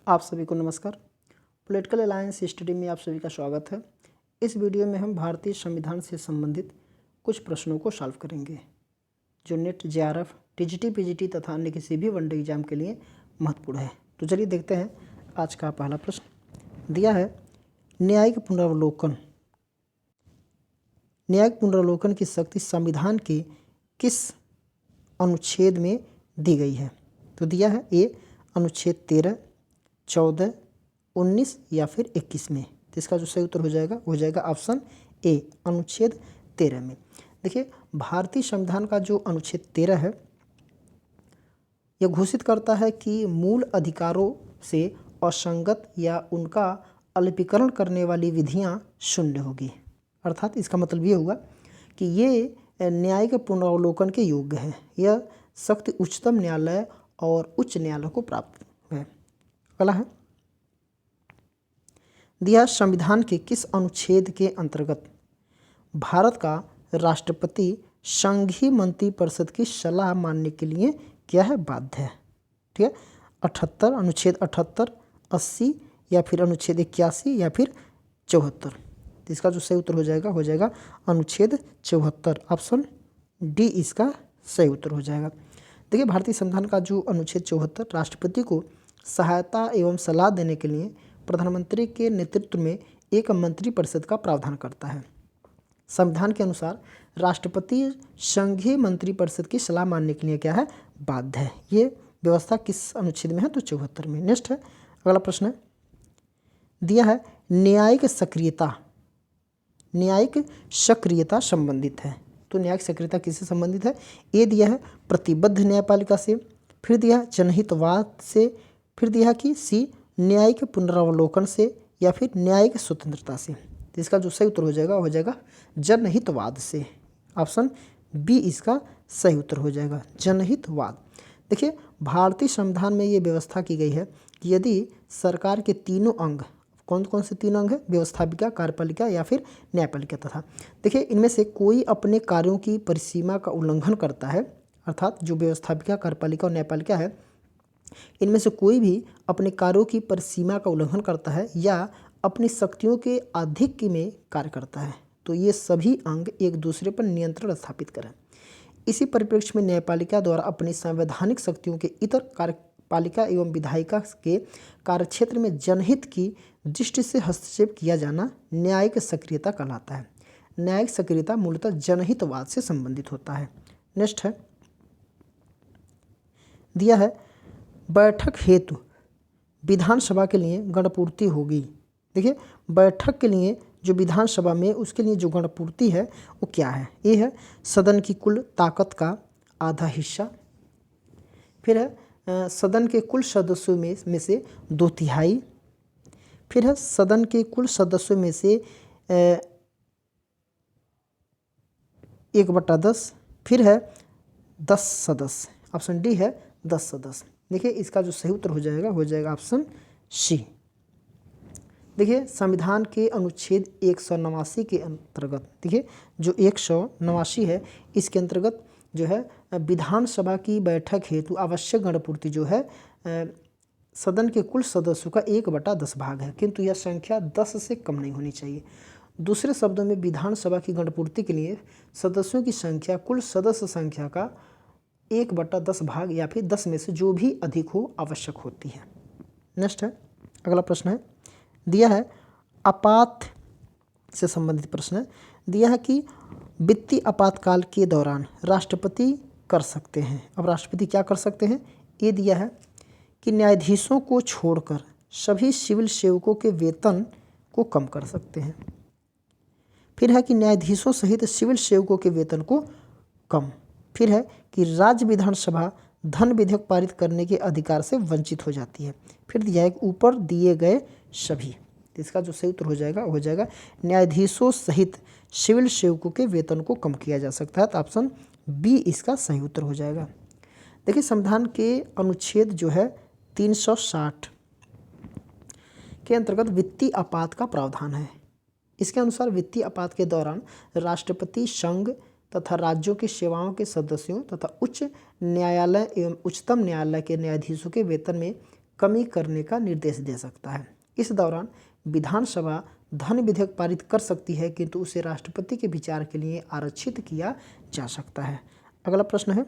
आप सभी को नमस्कार। पॉलिटिकल अलायंस स्टडी में आप सभी का स्वागत है। इस वीडियो में हम भारतीय संविधान से संबंधित कुछ प्रश्नों को सॉल्व करेंगे जो नेट, जेआरएफ, टीजीटी, पीजीटी तथा अन्य किसी भी वनडे एग्जाम के लिए महत्वपूर्ण है। तो चलिए देखते हैं। आज का पहला प्रश्न दिया है, न्यायिक पुनरावलोकन। न्यायिक पुनरावलोकन की शक्ति संविधान के किस अनुच्छेद में दी गई है? तो दिया है ए अनुच्छेद 13, 14, 19 या फिर 21 में। तो इसका जो सही उत्तर हो जाएगा ऑप्शन ए अनुच्छेद 13 में। देखिए, भारतीय संविधान का जो अनुच्छेद 13 है यह घोषित करता है कि मूल अधिकारों से असंगत या उनका अल्पीकरण करने वाली विधियां शून्य होगी। अर्थात इसका मतलब ये हुआ कि ये न्यायिक पुनरावलोकन के योग्य है। यह शक्ति उच्चतम न्यायालय और उच्च न्यायालय को प्राप्त है। अगला है दिया, संविधान के किस अनुच्छेद के अंतर्गत भारत का राष्ट्रपति संघीय मंत्रिपरिषद की सलाह मानने के लिए क्या है? बाध्य है। ठीक है, 78, अनुच्छेद 78, 80 या फिर अनुच्छेद 81 या फिर 74। तो इसका जो सही उत्तर हो जाएगा अनुच्छेद 74। ऑप्शन डी इसका सही उत्तर हो जाएगा। देखिए, भारतीय संविधान का जो अनुच्छेद 74 राष्ट्रपति को सहायता एवं सलाह देने के लिए प्रधानमंत्री के नेतृत्व में एक मंत्रिपरिषद का प्रावधान करता है। संविधान के अनुसार राष्ट्रपति संघीय मंत्रिपरिषद की सलाह मानने के लिए क्या है? बाध्य है। ये व्यवस्था किस अनुच्छेद में है? तो 74 में। नेक्स्ट है, अगला प्रश्न है दिया है, न्यायिक सक्रियता संबंधित है। तो न्यायिक सक्रियता किससे संबंधित है? ए दिया है प्रतिबद्ध न्यायपालिका से, फिर दिया है जनहितवाद से, फिर दिया है कि सी न्यायिक पुनरावलोकन से या फिर न्यायिक स्वतंत्रता से। तो इसका जो सही उत्तर हो जाएगा जनहितवाद से। ऑप्शन बी इसका सही उत्तर हो जाएगा, जनहितवाद। देखिए, भारतीय संविधान में ये व्यवस्था की गई है कि यदि सरकार के तीनों अंग, कौन कौन से तीन अंग है? व्यवस्थापिका, कार्यपालिका या फिर न्यायपालिका तथा। देखिए, इनमें से कोई अपने कार्यों की परिसीमा का उल्लंघन करता है, अर्थात जो व्यवस्थापिका, कार्यपालिका और न्यायपालिका है, इनमें से कोई भी अपने कार्यों की परिसीमा का उल्लंघन करता है या अपनी शक्तियों के अधिक में कार्य करता है, तो ये सभी अंग एक दूसरे पर नियंत्रण स्थापित करें। इसी परिप्रेक्ष्य में न्यायपालिका द्वारा अपनी संवैधानिक शक्तियों के इतर कार्यपालिका एवं विधायिका के कार्यक्षेत्र में जनहित की दृष्टि से हस्तक्षेप किया जाना न्यायिक सक्रियता कहलाता है। न्यायिक सक्रियता मूलतः जनहितवाद से संबंधित होता है। नेक्स्ट है दिया है, बैठक हेतु विधानसभा के लिए गणपूर्ति होगी। देखिए, बैठक के लिए जो विधानसभा में उसके लिए जो गणपूर्ति है वो क्या है? ये है सदन की कुल ताकत का आधा हिस्सा, फिर है सदन के कुल सदस्यों में से 2/3, फिर है सदन के कुल सदस्यों में से 1/10, फिर है 10 सदस्य। ऑप्शन डी है 10 सदस्य। देखिए, इसका जो सही उत्तर हो जाएगा ऑप्शन सी। देखिए, संविधान के अनुच्छेद 189 के अंतर्गत, देखिए जो 189 है इसके अंतर्गत जो है विधानसभा की बैठक हेतु आवश्यक गणपूर्ति जो है सदन के कुल सदस्यों का 1/10 भाग है, किंतु यह संख्या 10 से कम नहीं होनी चाहिए। दूसरे शब्दों में विधानसभा की गणपूर्ति के लिए सदस्यों की संख्या कुल सदस्य संख्या का 1/10 भाग या फिर 10 में से जो भी अधिक हो आवश्यक होती है। नेक्स्ट है, अगला प्रश्न है दिया है, आपात से संबंधित प्रश्न है दिया है कि वित्तीय आपातकाल के दौरान राष्ट्रपति कर सकते हैं। अब राष्ट्रपति क्या कर सकते हैं? ये दिया है कि न्यायाधीशों को छोड़कर सभी सिविल सेवकों के वेतन को कम कर सकते हैं। फिर है कि न्यायाधीशों सहित सिविल सेवकों के वेतन को कम। फिर है कि राज्य विधानसभा धन विधेयक पारित करने के अधिकार से वंचित हो जाती है। फिर दिया है ऊपर दिए गए सभी। तो इसका जो सही उत्तर हो जाएगा न्यायाधीशों सहित सिविल सेवकों के वेतन को कम किया जा सकता है। तो ऑप्शन बी इसका सही उत्तर हो जाएगा। देखिए, संविधान के अनुच्छेद जो है 360 के अंतर्गत वित्तीय आपात का प्रावधान है। इसके अनुसार वित्तीय आपात के दौरान राष्ट्रपति संघ तथा राज्यों की सेवाओं के सदस्यों तथा उच्च न्यायालय एवं उच्चतम न्यायालय के न्यायाधीशों के वेतन में कमी करने का निर्देश दे सकता है। इस दौरान विधानसभा धन विधेयक पारित कर सकती है, किंतु उसे राष्ट्रपति के विचार के लिए आरक्षित किया जा सकता है। अगला प्रश्न है,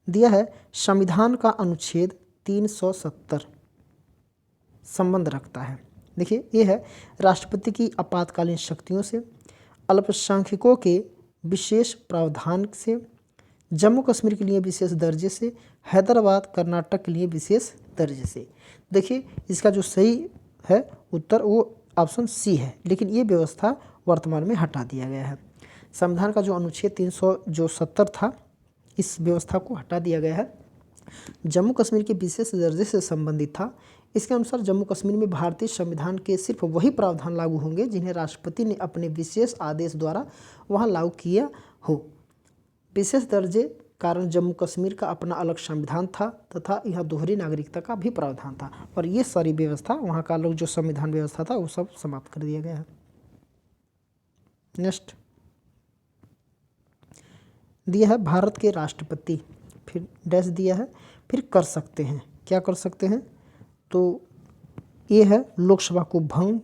दिया है संविधान का अनुच्छेद 370 संबंध रखता है। देखिए ये है राष्ट्रपति की आपातकालीन शक्तियों से, अल्पसंख्यकों के विशेष प्रावधान से, जम्मू कश्मीर के लिए विशेष दर्जे से, हैदराबाद कर्नाटक के लिए विशेष दर्जे से। देखिए इसका जो सही है उत्तर वो ऑप्शन सी है, लेकिन ये व्यवस्था वर्तमान में हटा दिया गया है। संविधान का जो अनुच्छेद 370 था इस व्यवस्था को हटा दिया गया है। जम्मू कश्मीर के विशेष दर्जे से संबंधित था। इसके अनुसार जम्मू कश्मीर में भारतीय संविधान के सिर्फ वही प्रावधान लागू होंगे जिन्हें राष्ट्रपति ने अपने विशेष आदेश द्वारा वहां लागू किया हो। विशेष दर्जे कारण जम्मू कश्मीर का अपना अलग संविधान था तथा यह दोहरी नागरिकता का भी प्रावधान था, और ये सारी व्यवस्था वहाँ का लोग जो संविधान व्यवस्था था वो सब समाप्त कर दिया गया है। नेक्स्ट दिया है भारत के राष्ट्रपति, फिर डैश दिया है, फिर कर सकते हैं। क्या कर सकते हैं? तो ये है लोकसभा को भंग,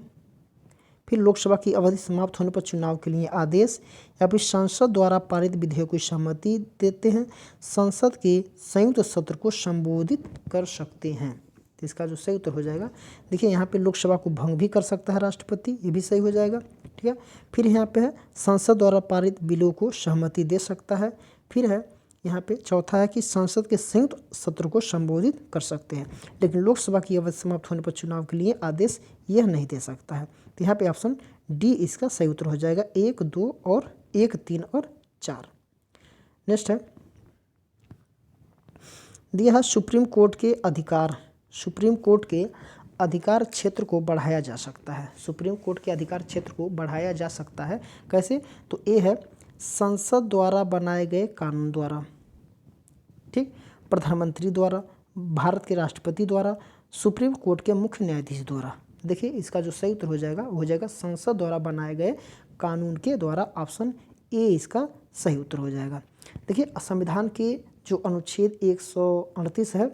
फिर लोकसभा की अवधि समाप्त होने पर चुनाव के लिए आदेश, या फिर संसद द्वारा पारित विधेयक को सहमति देते हैं, संसद के संयुक्त सत्र को संबोधित कर सकते हैं। तो इसका जो सही उत्तर हो जाएगा, देखिए यहाँ पे लोकसभा को भंग भी कर सकता है राष्ट्रपति, ये भी सही हो जाएगा। ठीक है, फिर यहाँ पे है संसद द्वारा पारित बिलों को सहमति दे सकता है। फिर है यहाँ पे चौथा है कि संसद के संयुक्त सत्र को संबोधित कर सकते हैं, लेकिन लोकसभा की अवधि समाप्त होने पर चुनाव के लिए आदेश यह नहीं दे सकता है। तो यहाँ पे ऑप्शन डी इसका सही उत्तर हो जाएगा, 1, 2 और 1, 3 और 4। नेक्स्ट है दिया है सुप्रीम कोर्ट के अधिकार। सुप्रीम कोर्ट के अधिकार क्षेत्र को बढ़ाया जा सकता है। सुप्रीम कोर्ट के अधिकार क्षेत्र को बढ़ाया जा सकता है कैसे? तो ये है संसद द्वारा बनाए गए कानून द्वारा, ठीक, प्रधानमंत्री द्वारा, भारत के राष्ट्रपति द्वारा, सुप्रीम कोर्ट के मुख्य न्यायाधीश द्वारा। देखिए इसका जो सही उत्तर हो जाएगा वो हो जाएगा संसद द्वारा बनाए गए कानून के द्वारा। ऑप्शन ए इसका सही उत्तर हो जाएगा। देखिए संविधान के जो अनुच्छेद 138 है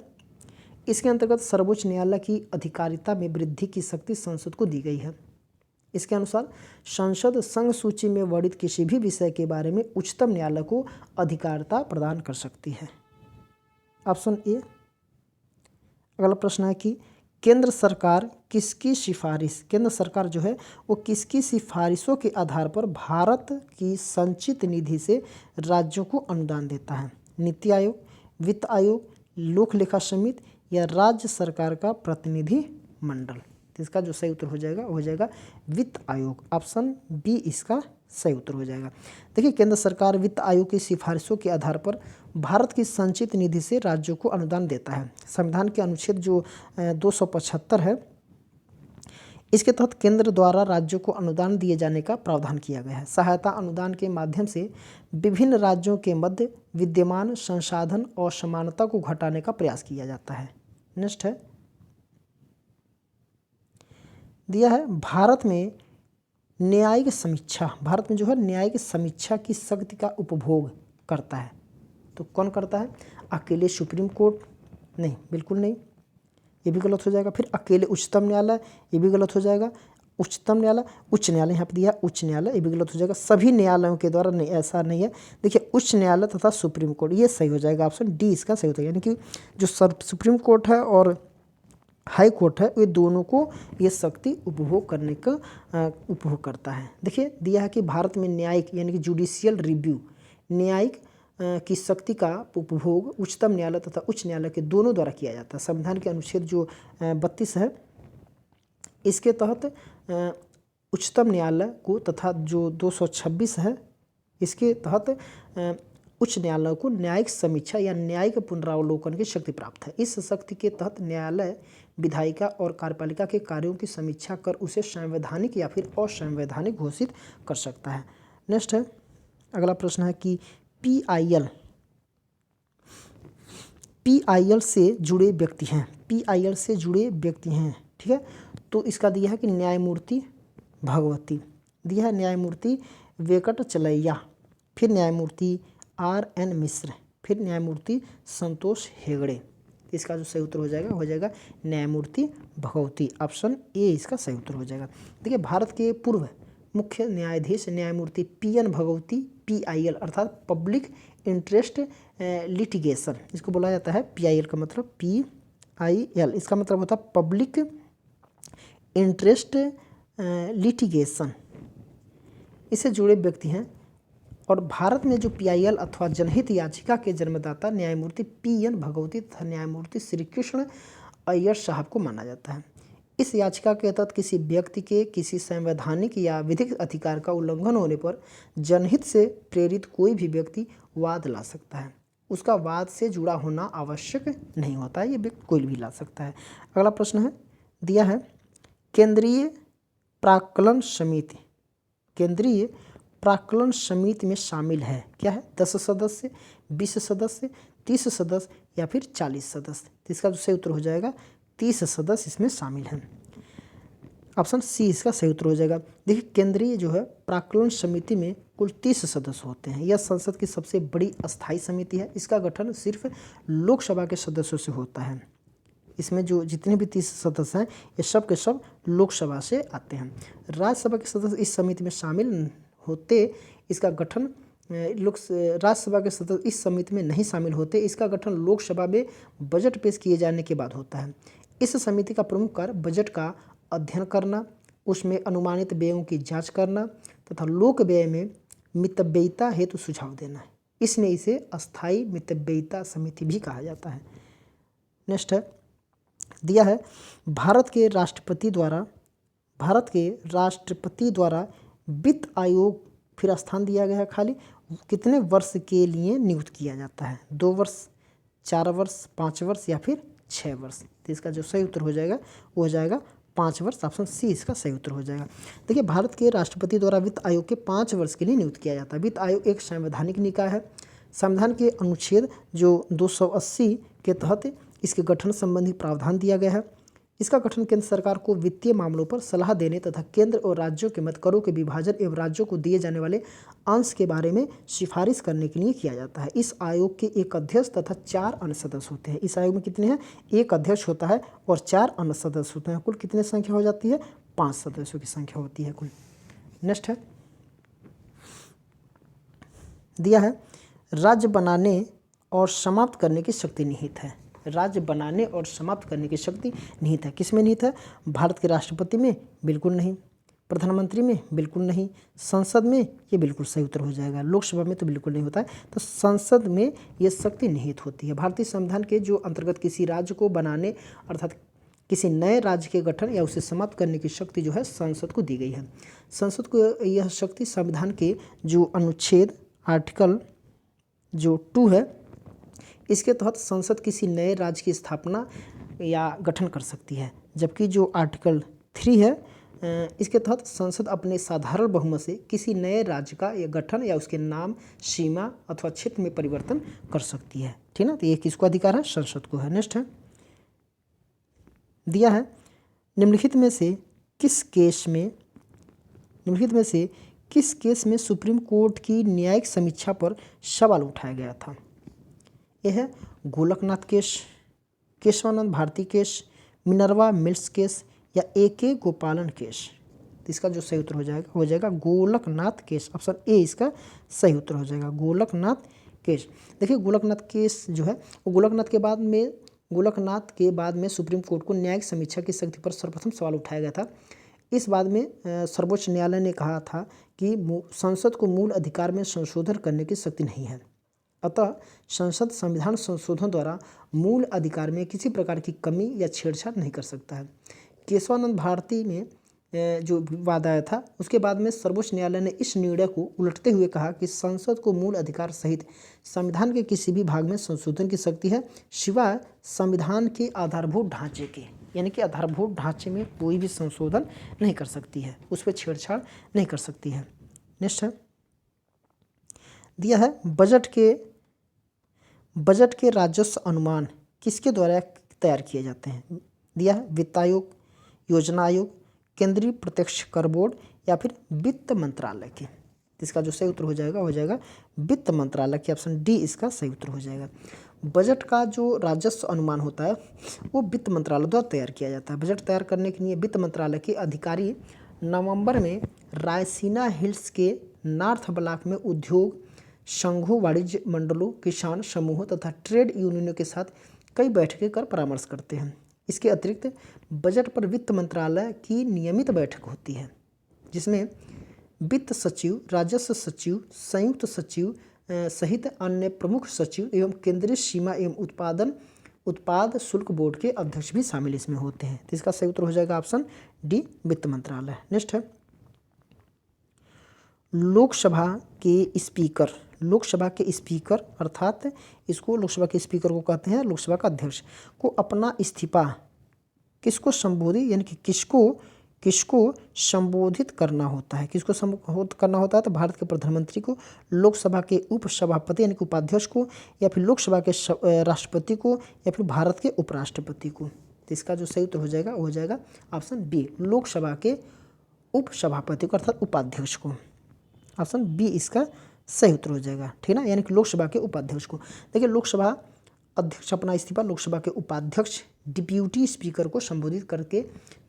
इसके अंतर्गत सर्वोच्च न्यायालय की अधिकारिता में वृद्धि की शक्ति संसद को दी गई है। इसके अनुसार संसद संघ सूची में वर्णित किसी भी विषय के बारे में उच्चतम न्यायालय को अधिकारिता प्रदान कर सकती है। Option A. अगला प्रश्न है कि केंद्र सरकार किसकी सिफारिश, केंद्र सरकार जो है वो किसकी सिफारिशों के आधार पर भारत की संचित निधि से राज्यों को अनुदान देता है? नीति आयोग, वित्त आयोग, लोक लेखा समिति या राज्य सरकार का प्रतिनिधि मंडल? तो इसका जो सही उत्तर हो जाएगा वो हो जाएगा वित्त आयोग। ऑप्शन बी इसका सही उत्तर हो जाएगा। देखिए केंद्र सरकार वित्त आयोग की सिफारिशों के आधार पर भारत की संचित निधि से राज्यों को अनुदान देता है। संविधान के अनुच्छेद जो 275 है इसके तहत केंद्र द्वारा राज्यों को अनुदान दिए जाने का प्रावधान किया गया है। सहायता अनुदान के माध्यम से विभिन्न राज्यों के मध्य विद्यमान संसाधन और समानता को घटाने का प्रयास किया जाता है। नेक्स्ट है दिया है भारत में न्यायिक समीक्षा, भारत में जो है न्यायिक समीक्षा की शक्ति का उपभोग करता है। तो कौन करता है? अकेले सुप्रीम कोर्ट? नहीं, बिल्कुल नहीं, ये भी गलत हो जाएगा। फिर अकेले उच्चतम न्यायालय? ये भी गलत हो जाएगा। उच्चतम न्यायालय, उच्च न्यायालय यहाँ पर दिया उच्च न्यायालय, ये भी गलत हो जाएगा। सभी न्यायालयों के द्वारा नहीं, ऐसा नहीं है। देखिए उच्च न्यायालय तथा सुप्रीम कोर्ट, ये सही हो जाएगा। ऑप्शन डी इसका सही होता है, यानी कि जो सुप्रीम कोर्ट है और हाई कोर्ट है ये दोनों को ये शक्ति उपभोग करने का उपभोग करता है। देखिए दिया है कि भारत में न्यायिक यानी कि जुडिशियल रिव्यू, न्यायिक की शक्ति का उपभोग उच्चतम न्यायालय तथा उच्च न्यायालय के दोनों द्वारा किया जाता है। संविधान के अनुच्छेद जो 32 है इसके तहत उच्चतम न्यायालय को तथा जो 226 है इसके तहत उच्च न्यायालय को न्यायिक समीक्षा या न्यायिक पुनरावलोकन की शक्ति प्राप्त है। इस शक्ति के तहत न्यायालय विधायिका और कार्यपालिका के कार्यों की समीक्षा कर उसे संवैधानिक या फिर असंवैधानिक घोषित कर सकता है। नेक्स्ट है अगला प्रश्न है कि पीआईएल से जुड़े व्यक्ति हैं, पीआईएल से जुड़े व्यक्ति हैं, ठीक है। तो इसका दिया है कि न्यायमूर्ति भगवती, दिया है न्यायमूर्ति वेंकटचलैया, फिर न्यायमूर्ति RN मिश्र, फिर न्यायमूर्ति संतोष हेगड़े। तो इसका जो सही उत्तर हो जाएगा न्यायमूर्ति भगवती। ऑप्शन ए इसका सही उत्तर हो जाएगा। देखिए भारत के पूर्व मुख्य न्यायाधीश न्यायमूर्ति PN भगवती PIL अर्थात पब्लिक इंटरेस्ट लिटिगेशन, इसको बोला जाता है। PIL का मतलब PIL इसका मतलब होता है पब्लिक इंटरेस्ट लिटिगेशन, इससे जुड़े व्यक्ति हैं। और भारत में जो PIL अथवा जनहित याचिका के जन्मदाता न्यायमूर्ति PN भगवती तथा न्यायमूर्ति श्री कृष्ण अय्यर साहब को माना जाता है। इस याचिका के तहत किसी व्यक्ति के किसी संवैधानिक या विधिक अधिकार का उल्लंघन होने पर जनहित से प्रेरित कोई भी व्यक्ति वाद ला सकता है। उसका वाद से जुड़ा होना आवश्यक नहीं होता है, ये व्यक्ति कोई भी ला सकता है। अगला प्रश्न है दिया है केंद्रीय प्राक्कलन समिति, केंद्रीय प्राक्कलन समिति में शामिल है क्या है? 10 सदस्य, 20 सदस्य, 30 सदस्य या फिर 40 सदस्य। तो इसका जो सही उत्तर हो जाएगा 30 सदस्य इसमें शामिल हैं। ऑप्शन सी इसका सही उत्तर हो जाएगा। देखिए केंद्रीय जो है प्राक्कलन समिति में कुल 30 सदस्य होते हैं। यह संसद की सबसे बड़ी अस्थायी समिति है। इसका गठन सिर्फ लोकसभा के सदस्यों से होता है। इसमें जो जितने भी 30 सदस्य हैं ये सब के सब लोकसभा से आते हैं। राज्यसभा के सदस्य इस समिति में शामिल होते, इसका गठन राज्यसभा के सदस्य इस समिति में नहीं शामिल होते। इसका गठन लोकसभा में बजट पेश किए जाने के बाद होता है। इस समिति का प्रमुख कार्य बजट का अध्ययन करना, उसमें अनुमानित व्ययों की जांच करना तथा लोक व्यय में मितव्ययिता हेतु सुझाव देना है। इसलिए इसे अस्थायी मितव्ययिता समिति भी कहा जाता है। नेक्स्ट है दिया है भारत के राष्ट्रपति द्वारा वित्त आयोग, फिर स्थान दिया गया है खाली, कितने वर्ष के लिए नियुक्त किया जाता है? 2 वर्ष, 4 वर्ष, 5 वर्ष या फिर 6 वर्ष। तो इसका जो सही उत्तर हो जाएगा वो हो जाएगा 5 वर्ष। ऑप्शन सी इसका सही उत्तर हो जाएगा। देखिए भारत के राष्ट्रपति द्वारा वित्त आयोग के 5 वर्ष के लिए नियुक्त किया जाता है। वित्त आयोग एक संवैधानिक निकाय है। संविधान के अनुच्छेद जो 280 के तहत इसके गठन संबंधी प्रावधान दिया गया है। इसका गठन केंद्र सरकार को वित्तीय मामलों पर सलाह देने तथा केंद्र और राज्यों के मध्य करों के विभाजन एवं राज्यों को दिए जाने वाले अंश के बारे में सिफारिश करने के लिए किया जाता है। इस आयोग के एक अध्यक्ष तथा 4 अन्य सदस्य होते हैं। इस आयोग में कितने हैं? एक अध्यक्ष होता है और 4 अन्य सदस्य होते हैं। कुल कितने संख्या हो जाती है? 5 सदस्यों की संख्या होती है कुल। नेक्स्ट है दिया है राज्य बनाने और समाप्त करने की शक्ति निहित है। राज्य बनाने और समाप्त करने की शक्ति निहित है। किसमें निहित है? भारत के राष्ट्रपति में बिल्कुल नहीं, प्रधानमंत्री में बिल्कुल नहीं, संसद में ये बिल्कुल सही उत्तर हो जाएगा। लोकसभा में तो बिल्कुल नहीं होता है, तो संसद में ये शक्ति निहित होती है। भारतीय संविधान के जो अंतर्गत किसी राज्य को बनाने अर्थात किसी नए राज्य के गठन या उसे समाप्त करने की शक्ति जो है संसद को दी गई है। संसद को यह शक्ति संविधान के जो अनुच्छेद आर्टिकल जो 2 है इसके तहत संसद किसी नए राज्य की स्थापना या गठन कर सकती है। जबकि जो आर्टिकल 3 है इसके तहत संसद अपने साधारण बहुमत से किसी नए राज्य का या गठन या उसके नाम, सीमा अथवा क्षेत्र में परिवर्तन कर सकती है। ठीक ना, तो ये किसको अधिकार है? संसद को है। नेक्स्ट है दिया है निम्नलिखित में से किस केस में सुप्रीम कोर्ट की न्यायिक समीक्षा पर सवाल उठाया गया था? यह है Golaknath case, Kesavananda Bharati case, Minerva Mills case या AK गोपालन केस। तो इसका जो सही उत्तर हो जाएगा गोलकनाथ केस। ऑप्शन ए इसका सही उत्तर हो जाएगा गोलकनाथ केस। देखिए गोलकनाथ केस जो है वो गोलकनाथ के बाद में सुप्रीम कोर्ट को न्यायिक समीक्षा की शक्ति पर सर्वप्रथम सवाल उठाया गया था। इस बाद में सर्वोच्च न्यायालय ने कहा था कि संसद को मूल अधिकार में संशोधन करने की शक्ति नहीं है, अतः संसद संविधान संशोधन द्वारा मूल अधिकार में किसी प्रकार की कमी या छेड़छाड़ नहीं कर सकता है। केशवानंद भारती में जो विवाद आया था उसके बाद में सर्वोच्च न्यायालय ने इस निर्णय को उलटते हुए कहा कि संसद को मूल अधिकार सहित संविधान के किसी भी भाग में संशोधन की शक्ति है, सिवाय संविधान के आधारभूत ढांचे के, यानी कि आधारभूत ढांचे में कोई भी संशोधन नहीं कर सकती है, उस पर छेड़छाड़ नहीं कर सकती है। नेक्स्ट है दिया है बजट के राजस्व अनुमान किसके द्वारा तैयार किए जाते हैं? दिया है वित्त आयोग, योजना आयोग, केंद्रीय प्रत्यक्ष कर बोर्ड या फिर वित्त मंत्रालय के। इसका जो सही उत्तर हो जाएगा वित्त मंत्रालय की, ऑप्शन डी इसका सही उत्तर हो जाएगा। बजट का जो राजस्व अनुमान होता है वो वित्त मंत्रालय द्वारा तैयार किया जाता है। बजट तैयार करने के लिए वित्त मंत्रालय के अधिकारी नवंबर में रायसीना हिल्स के नॉर्थ ब्लॉक में उद्योग संघों, वाणिज्य मंडलों, किसान समूहों तथा ट्रेड यूनियनों के साथ कई बैठकें कर परामर्श करते हैं। इसके अतिरिक्त बजट पर वित्त मंत्रालय की नियमित बैठक होती है, जिसमें वित्त सचिव, राजस्व सचिव, संयुक्त सचिव सहित अन्य प्रमुख सचिव एवं केंद्रीय सीमा एवं उत्पाद शुल्क बोर्ड के अध्यक्ष भी शामिल इसमें होते हैं। तो इसका सही उत्तर हो जाएगा ऑप्शन डी, वित्त मंत्रालय। नेक्स्ट है लोकसभा के स्पीकर। लोकसभा के स्पीकर अर्थात इसको लोकसभा के स्पीकर को कहते हैं लोकसभा का अध्यक्ष को अपना इस्तीफा किसको संबोधित यानी कि किसको संबोधित करना होता है। किसको संबोधित करना होता है? तो भारत के प्रधानमंत्री को, लोकसभा के उपसभापति यानी कि उपाध्यक्ष को, या फिर लोकसभा के राष्ट्रपति को, या फिर भारत के उपराष्ट्रपति को। तो इसका जो सही उत्तर हो जाएगा वो हो जाएगा ऑप्शन बी, लोकसभा के उपसभापति को अर्थात उपाध्यक्ष को। ऑप्शन बी इसका सही उत्तर हो जाएगा, ठीक ना, यानी कि लोकसभा के उपाध्यक्ष को। देखिए लोकसभा अध्यक्ष अपना इस्तीफा लोकसभा के उपाध्यक्ष डिप्यूटी स्पीकर को संबोधित करके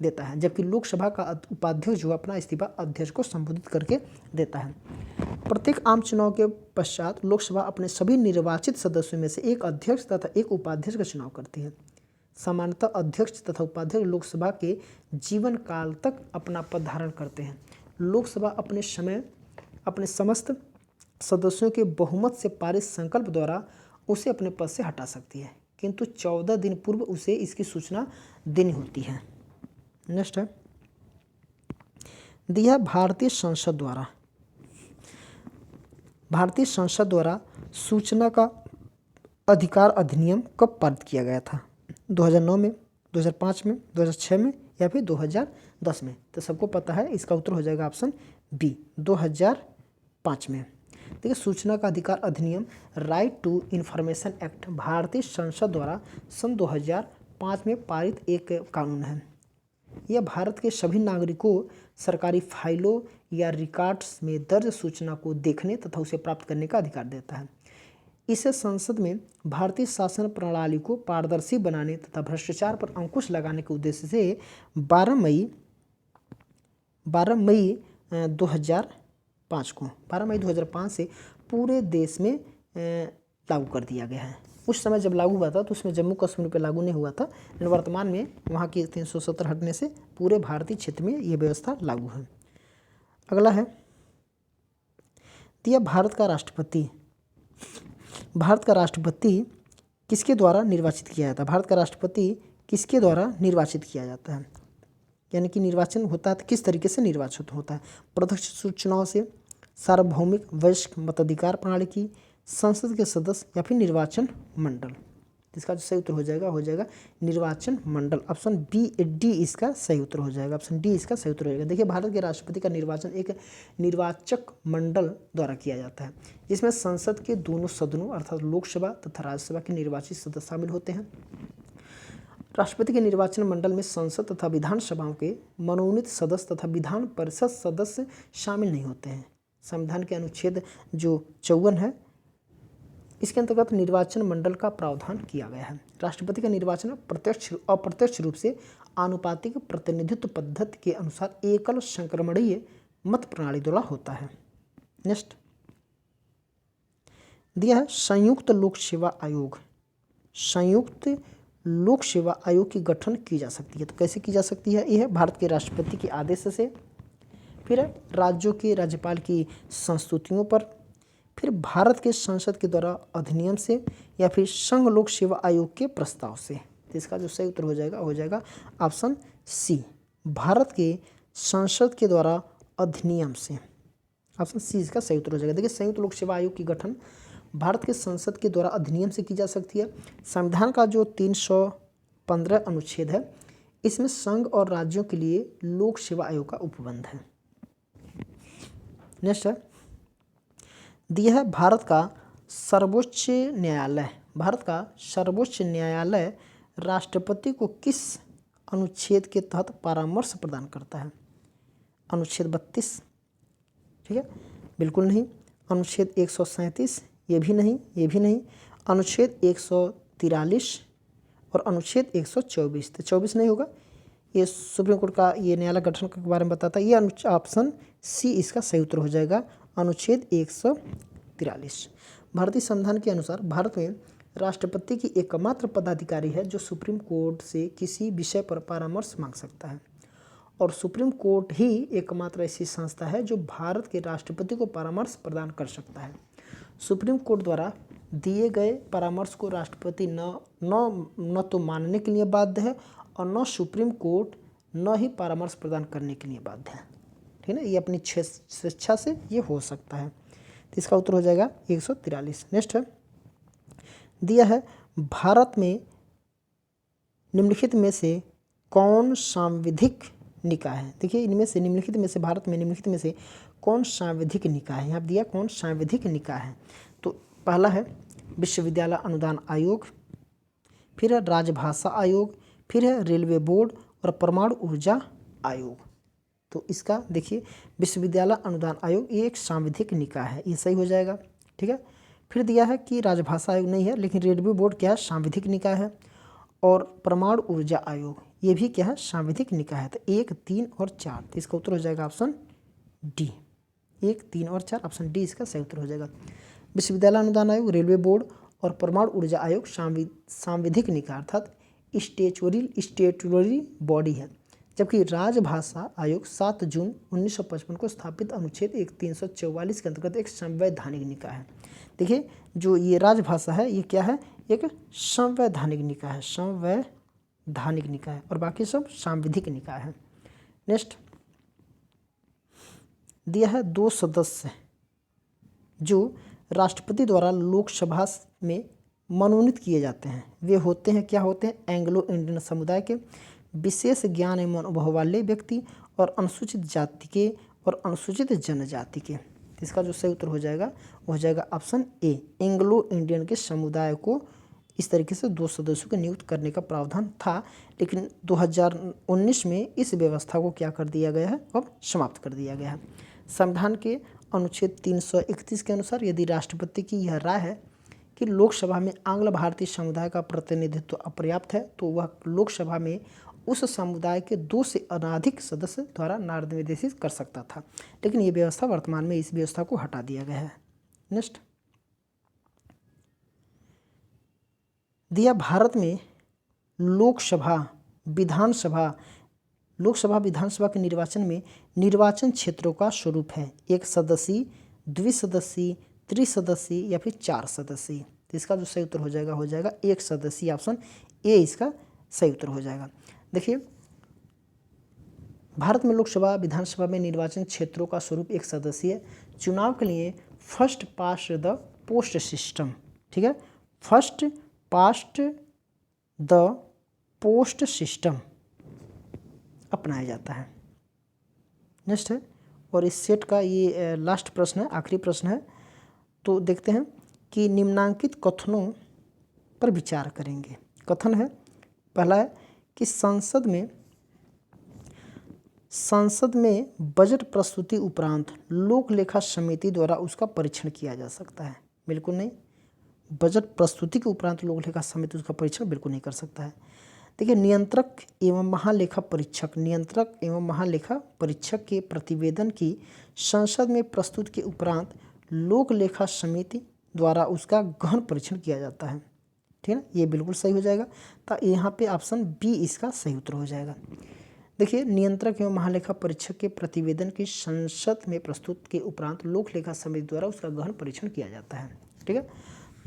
देता है, जबकि लोकसभा का उपाध्यक्ष जो अपना इस्तीफा अध्यक्ष को संबोधित करके देता है। प्रत्येक आम चुनाव के पश्चात लोकसभा अपने सभी निर्वाचित सदस्यों में से एक अध्यक्ष तथा एक उपाध्यक्ष का चुनाव करती है। सामान्यतः अध्यक्ष तथा उपाध्यक्ष लोकसभा के जीवन काल तक अपना पद धारण करते हैं। लोकसभा अपने समस्त सदस्यों के बहुमत से पारित संकल्प द्वारा उसे अपने पद से हटा सकती है, किंतु 14 दिन पूर्व उसे इसकी सूचना देनी होती है। नेक्स्ट है दिया भारतीय संसद द्वारा सूचना का अधिकार अधिनियम कब पारित किया गया था? 2009 में, 2005 में, 2006 में या फिर 2010 में? तो सबको पता है, इसका उत्तर हो जाएगा ऑप्शन बी, 2005 में। देखिए सूचना का अधिकार अधिनियम राइट टू इंफॉर्मेशन एक्ट भारतीय संसद द्वारा सन 2005 में पारित एक कानून है। यह भारत के सभी नागरिकों सरकारी फाइलों या रिकॉर्ड्स में दर्ज सूचना को देखने तथा उसे प्राप्त करने का अधिकार देता है। इसे संसद में भारतीय शासन प्रणाली को पारदर्शी बनाने तथा भ्रष्टाचार पर अंकुश लगाने के उद्देश्य से 12 मई 2005 से पूरे देश में लागू कर दिया गया है। उस समय जब लागू हुआ था तो उसमें जम्मू कश्मीर पे लागू नहीं हुआ था, लेकिन वर्तमान में वहाँ की 370 हटने से पूरे भारतीय क्षेत्र में ये व्यवस्था लागू है। अगला है दिया भारत का राष्ट्रपति किसके द्वारा निर्वाचित किया जाता है? भारत का राष्ट्रपति किसके द्वारा निर्वाचित किया जाता है, यानी कि निर्वाचन होता है तो किस तरीके से निर्वाचित होता है? प्रत्यक्ष चुनाव से, सार्वभौमिक वयस्क मताधिकार प्रणाली की, संसद के सदस्य या फिर निर्वाचन मंडल? इसका जो सही उत्तर हो जाएगा निर्वाचन मंडल। ऑप्शन डी इसका सही उत्तर हो जाएगा, ऑप्शन डी इसका सही उत्तर हो जाएगा। देखिए भारत के राष्ट्रपति का निर्वाचन एक निर्वाचक मंडल द्वारा किया जाता है, जिसमें संसद के दोनों सदनों अर्थात लोकसभा तथा राज्यसभा के निर्वाचित सदस्य शामिल होते हैं। राष्ट्रपति के निर्वाचन मंडल में संसद तथा विधानसभाओं के मनोनीत सदस्य तथा विधान परिषद सदस्य शामिल नहीं होते हैं। संविधान के अनुच्छेद जो 54 है इसके अंतर्गत निर्वाचन मंडल का प्रावधान किया गया है। राष्ट्रपति का निर्वाचन अप्रत्यक्ष रूप से आनुपातिक प्रतिनिधित्व पद्धति के अनुसार एकल संक्रमणीय मत प्रणाली द्वारा होता है। नेक्स्ट दिया है संयुक्त लोक सेवा आयोग। संयुक्त लोक सेवा आयोग की गठन की जा सकती है, तो कैसे की जा सकती है? यह है भारत के राष्ट्रपति के आदेश से, फिर राज्यों के राज्यपाल की संस्तुतियों पर, फिर भारत के संसद के द्वारा अधिनियम से, या फिर संघ लोक सेवा आयोग के प्रस्ताव से। तो इसका जो सही उत्तर हो जाएगा ऑप्शन सी, भारत के संसद के द्वारा अधिनियम से। ऑप्शन सी इसका सही उत्तर हो जाएगा। देखिए संयुक्त लोक सेवा आयोग की गठन भारत के संसद के द्वारा अधिनियम से की जा सकती है। संविधान का जो 315 अनुच्छेद है इसमें संघ और राज्यों के लिए लोक सेवा आयोग का उपबंध है। नेक्स्ट है दिया है भारत का सर्वोच्च न्यायालय राष्ट्रपति को किस अनुच्छेद के तहत परामर्श प्रदान करता है? अनुच्छेद 32, ठीक है। बिल्कुल नहीं। अनुच्छेद 137 ये भी नहीं, ये भी नहीं। अनुच्छेद 143 और अनुच्छेद 124, तो 24 नहीं होगा, ये सुप्रीम कोर्ट का ये न्यायालय गठन के बारे में बताता है। ये ऑप्शन सी इसका सही उत्तर हो जाएगा, अनुच्छेद 143। भारतीय संविधान के अनुसार भारत में राष्ट्रपति की एकमात्र पदाधिकारी है जो सुप्रीम कोर्ट से किसी विषय पर परामर्श मांग सकता है, और सुप्रीम कोर्ट ही एकमात्र ऐसी संस्था है जो भारत के राष्ट्रपति को परामर्श प्रदान कर सकता है। सुप्रीम कोर्ट द्वारा दिए गए परामर्श को राष्ट्रपति न तो मानने के लिए बाध्य है और न सुप्रीम कोर्ट न ही परामर्श प्रदान करने के लिए बाध्य है। ठीक है ना, ये अपनी स्वेच्छा से ये हो सकता है। तो इसका उत्तर हो जाएगा 143। नेक्स्ट है, दिया है भारत में निम्नलिखित में से कौन सांविधिक निकाय है। देखिए इनमें से निम्नलिखित में से, भारत में निम्नलिखित में से कौन सांविधिक निकाय है, यहाँ दिया कौन सांविधिक निकाय है। तो पहला है विश्वविद्यालय अनुदान आयोग, फिर है राजभाषा आयोग, फिर है रेलवे बोर्ड और परमाणु ऊर्जा आयोग। तो इसका देखिए विश्वविद्यालय अनुदान आयोग ये एक सांविधिक निकाय है, ये सही हो जाएगा। ठीक है, फिर दिया है कि राजभाषा आयोग नहीं है, लेकिन रेलवे बोर्ड क्या है, सांविधिक निकाय है, और परमाणु ऊर्जा आयोग ये भी क्या है, सांविधिक निकाय है। तो 1, 3 और 4, तो इसका उत्तर हो जाएगा ऑप्शन डी। 1, 3 और 4, ऑप्शन डी इसका सही उत्तर हो जाएगा। विश्वविद्यालय अनुदान आयोग, रेलवे बोर्ड और परमाणु ऊर्जा आयोग सांविधिक निकाय अर्थात स्टेचुटरी बॉडी है, जबकि राजभाषा आयोग 7 जून 1955 को स्थापित अनुच्छेद 344 के अंतर्गत एक संवैधानिक निकाय है। देखिए जो ये राजभाषा है ये क्या है, एक संवैधानिक निकाय है, संवैधानिक निकाय, और बाकी सब सांविधिक निकाय है। नेक्स्ट दिया है 2 सदस्य जो राष्ट्रपति द्वारा लोकसभा में मनोनीत किए जाते हैं, वे होते हैं, क्या होते हैं, एंग्लो इंडियन समुदाय के, विशेष ज्ञान एवं अनुभव वाले व्यक्ति, और अनुसूचित जाति के और अनुसूचित जनजाति के। इसका जो सही उत्तर हो जाएगा वो हो जाएगा ऑप्शन ए, एंग्लो इंडियन के समुदाय को इस तरीके से 2 सदस्यों को नियुक्त करने का प्रावधान था, लेकिन 2019 में इस व्यवस्था को क्या कर दिया गया है, अब समाप्त कर दिया गया है। संविधान के अनुच्छेद 331 के अनुसार यदि राष्ट्रपति की यह राय है कि लोकसभा में आंग्ल भारतीय समुदाय का प्रतिनिधित्व अपर्याप्त है, तो वह लोकसभा में उस समुदाय के 2 से अधिक सदस्य द्वारा नामनिर्देशित कर सकता था, लेकिन ये व्यवस्था वर्तमान में इस व्यवस्था को हटा दिया गया है। नेक्स्ट दिया भारत में लोकसभा विधानसभा के निर्वाचन में निर्वाचन क्षेत्रों का स्वरूप है, 1 सदस्यीय, द्विसदस्यीय, त्रिसदस्यीय या फिर 4 सदस्यीय। तो इसका जो सही उत्तर हो जाएगा 1 सदस्यीय, ऑप्शन ए इसका सही उत्तर हो जाएगा। देखिए भारत में लोकसभा विधानसभा में निर्वाचन क्षेत्रों का स्वरूप 1 सदस्यीय, चुनाव के लिए first past the post system, ठीक है, first past the post system अपनाया जाता है। नेक्स्ट है, और इस सेट का ये लास्ट प्रश्न है, आखिरी प्रश्न है। तो देखते हैं कि निम्नांकित कथनों पर विचार करेंगे। कथन है, पहला है कि संसद में बजट प्रस्तुति उपरांत लोक लेखा समिति द्वारा उसका परीक्षण किया जा सकता है। बिल्कुल नहीं, बजट प्रस्तुति के उपरांत लोक लेखा समिति उसका परीक्षण बिल्कुल नहीं कर सकता है। देखिए नियंत्रक एवं महालेखा परीक्षक के प्रतिवेदन की संसद में प्रस्तुत के उपरांत लोक लेखा समिति द्वारा उसका गहन परीक्षण किया जाता है। ठीक है ना, ये बिल्कुल सही हो जाएगा। तो यहाँ पे ऑप्शन बी इसका सही उत्तर हो जाएगा। देखिए नियंत्रक एवं महालेखा परीक्षक के प्रतिवेदन की संसद में प्रस्तुत के उपरांत लोक लेखा समिति द्वारा उसका गहन परीक्षण किया जाता है। ठीक है,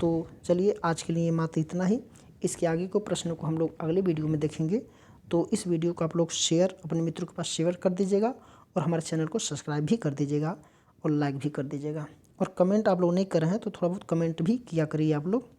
तो चलिए आज के लिए मात्र इतना ही। इसके आगे को प्रश्नों को हम लोग अगले वीडियो में देखेंगे। तो इस वीडियो को आप लोग शेयर अपने मित्रों के पास शेयर कर दीजिएगा, और हमारे चैनल को सब्सक्राइब भी कर दीजिएगा और लाइक भी कर दीजिएगा। और कमेंट आप लोग नहीं कर रहे हैं तो थोड़ा बहुत कमेंट भी किया करिए आप लोग।